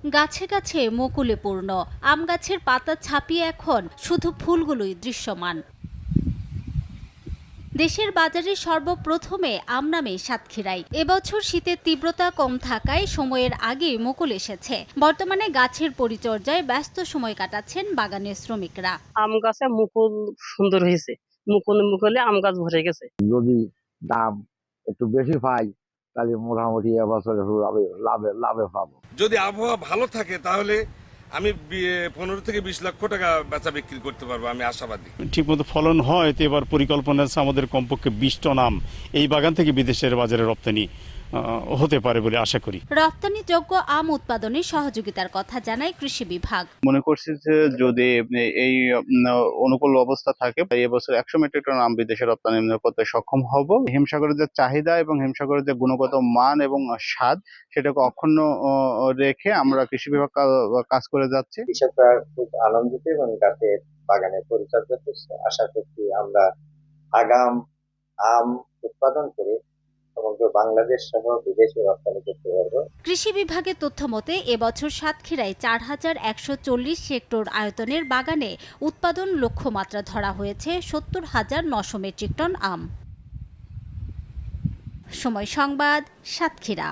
গাছে গাছে মুকুলে পূর্ণ, আম গাছের পাতা ছাপিয়ে এখন শুধু ফুলগুলোই দৃশ্যমান। দেশের বাজারে সর্বপ্রথমে আম নামে সাতক্ষীরায়। এবছর শীতের তীব্রতা কম থাকায় সময়ের আগেই মুকুল এসেছে। বর্তমানে গাছের পরিচর্যায় ব্যস্ত সময় কাটাচ্ছেন বাগানের শ্রমিকরা। আম গাছে মুকুল সুন্দর হয়েছে, মুকুলে আম গাছ ভরে গেছে। যদি দাম একটু বেশি পাই তাহলে মোটামুটি এবছরে লাভে পাবো। যদি আবহাওয়া ভালো থাকে তাহলে আমি 15 থেকে 20 লক্ষ টাকা বেচা বিক্রি করতে পারবো, আমি আশাবাদী। ঠিকমতো ফলন হয় তো এবার পরিকল্পনা আছে আমাদের কমপক্ষে 20 টন আম এই বাগান থেকে বিদেশের বাজারে রপ্তানি হতে পারে বলে আশা করি। রপ্তানিযোগ্য আম উৎপাদনে সহযোগিতার কথা জানায় কৃষি বিভাগ। মনে করছি যে যদি এই অনুকূল অবস্থা থাকে এবছর 100 মেট্রিক টন আম বিদেশে রপ্তানি করতে সক্ষম হব। হিমসাগরের যে চাহিদা এবং হিমসাগরের যে গুণগত মান এবং স্বাদ সেটাকে অক্ষুণ্ণ রেখে আমরা কৃষি বিভাগ কাজ করে যাচ্ছি। কৃষকরা খুব আনন্দিত এবং গাছের বাগানের পরিচর্যা করছে। আশা করছি আমরা আগাম আম উৎপাদন করে সমগ্র বাংলাদেশ সহ বিদেশে রপ্তানি করতে পারবো। কৃষি বিভাগের তথ্য মতে এবছর সাতক্ষীরায় 4140 হেক্টর আয়তনের বাগানে উৎপাদন লক্ষ্যমাত্রা ধরা হয়েছে 70,900 মেট্রিক টন আম। সময় সংবাদ, সাতক্ষীরা।